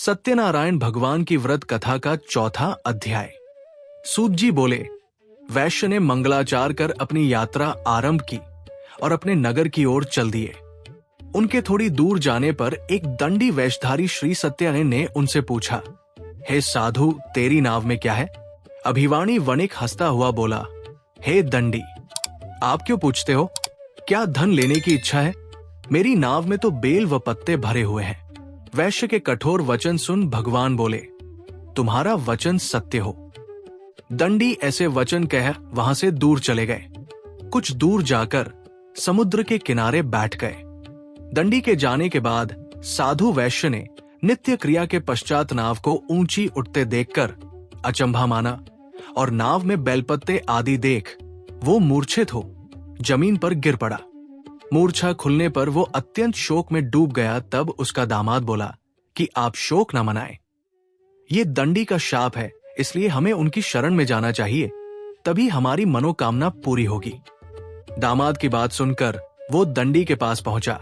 सत्यनारायण भगवान की व्रत कथा का चौथा अध्याय। सूत जी बोले, वैश्य ने मंगलाचार कर अपनी यात्रा आरंभ की और अपने नगर की ओर चल दिए। उनके थोड़ी दूर जाने पर एक दंडी वेशधारी श्री सत्याने ने उनसे पूछा, हे साधु, तेरी नाव में क्या है? अभिवाणी वणिक हंसता हुआ बोला, हे दंडी, आप क्यों पूछते हो? क्या धन लेने की इच्छा है? मेरी नाव में तो बेल व पत्ते भरे हुए हैं। वैश्य के कठोर वचन सुन भगवान बोले, तुम्हारा वचन सत्य हो। दंडी ऐसे वचन कह वहां से दूर चले गए। कुछ दूर जाकर समुद्र के किनारे बैठ गए। दंडी के जाने के बाद साधु वैश्य ने नित्य क्रिया के पश्चात नाव को ऊंची उठते देखकर अचंभा माना और नाव में बेलपत्ते आदि देख वो मूर्छित हो जमीन पर गिर पड़ा। मूर्छा खुलने पर वो अत्यंत शोक में डूब गया। तब उसका दामाद बोला कि आप शोक न मनाएं, ये दंडी का शाप है, इसलिए हमें उनकी शरण में जाना चाहिए, तभी हमारी मनोकामना पूरी होगी। दामाद की बात सुनकर वो दंडी के पास पहुंचा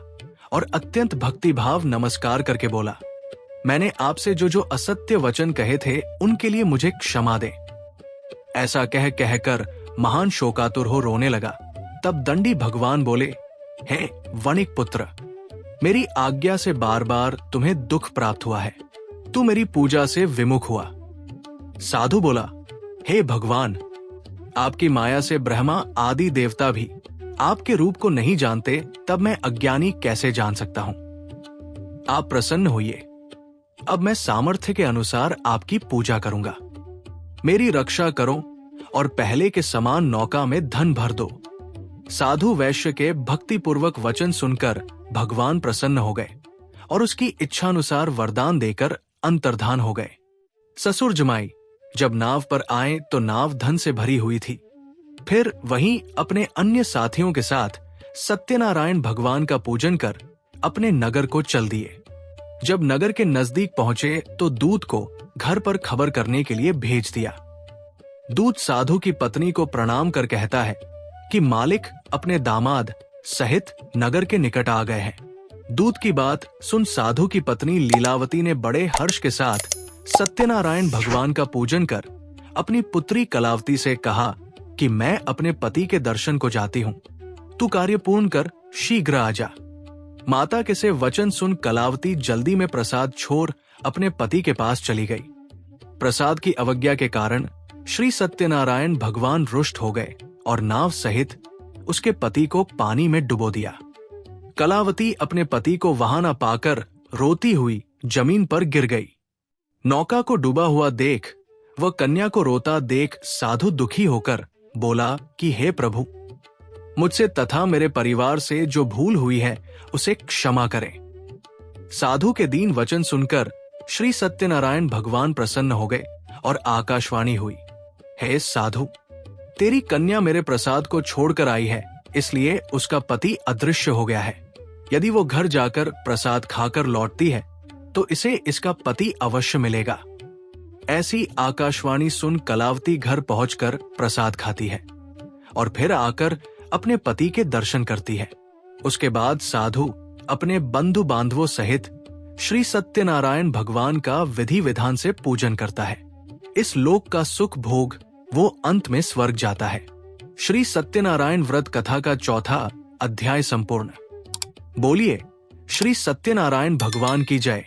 और अत्यंत भक्तिभाव नमस्कार करके बोला, मैंने आपसे जो असत्य वचन कहे थे उनके लिए मुझे क्षमा दें। ऐसा कहकर महान शोकातुर हो रोने लगा। तब दंडी भगवान बोले, हे वणिक पुत्र, मेरी आज्ञा से बार बार तुम्हें दुख प्राप्त हुआ है, तू मेरी पूजा से विमुख हुआ। साधु बोला, हे भगवान, आपकी माया से ब्रह्मा आदि देवता भी आपके रूप को नहीं जानते, तब मैं अज्ञानी कैसे जान सकता हूं? आप प्रसन्न होइए, अब मैं सामर्थ्य के अनुसार आपकी पूजा करूंगा। मेरी रक्षा करो और पहले के समान नौका में धन भर दो। साधु वैश्य के भक्तिपूर्वक वचन सुनकर भगवान प्रसन्न हो गए और उसकी इच्छानुसार वरदान देकर अंतर्धान हो गए। ससुर जमाई जब नाव पर आए तो नाव धन से भरी हुई थी। फिर वहीं अपने अन्य साथियों के साथ सत्यनारायण भगवान का पूजन कर अपने नगर को चल दिए। जब नगर के नजदीक पहुंचे तो दूत को घर पर खबर करने के लिए भेज दिया। दूत साधु की पत्नी को प्रणाम कर कहता है कि मालिक अपने दामाद सहित नगर के निकट आ गए हैं। दूत की बात सुन साधु की पत्नी लीलावती ने बड़े हर्ष के साथ सत्यनारायण भगवान का पूजन कर अपनी पुत्री कलावती से कहा कि मैं अपने पति के दर्शन को जाती हूँ, तू कार्य पूर्ण कर शीघ्र आ जा। माता के से वचन सुन कलावती जल्दी में प्रसाद छोड़ अपने पति के पास चली गई। प्रसाद की अवज्ञा के कारण श्री सत्यनारायण भगवान रुष्ट हो गए और नाव सहित उसके पति को पानी में डुबो दिया। कलावती अपने पति को वहां न पाकर रोती हुई जमीन पर गिर गई। नौका को डूबा हुआ देख वह कन्या को रोता देख साधु दुखी होकर बोला कि हे प्रभु, मुझसे तथा मेरे परिवार से जो भूल हुई है उसे क्षमा करें। साधु के दीन वचन सुनकर श्री सत्यनारायण भगवान प्रसन्न हो गए और आकाशवाणी हुई, हे साधु, तेरी कन्या मेरे प्रसाद को छोड़कर आई है, इसलिए उसका पति अदृश्य हो गया है। यदि वो घर जाकर प्रसाद खाकर लौटती है तो इसे इसका पति अवश्य मिलेगा। ऐसी आकाशवाणी सुन कलावती घर पहुंचकर प्रसाद खाती है और फिर आकर अपने पति के दर्शन करती है। उसके बाद साधु अपने बंधु बांधवों सहित श्री सत्यनारायण भगवान का विधि विधान से पूजन करता है। इस लोक का सुख भोग वो अंत में स्वर्ग जाता है। श्री सत्यनारायण व्रत कथा का चौथा अध्याय संपूर्ण। बोलिए श्री सत्यनारायण भगवान की जय।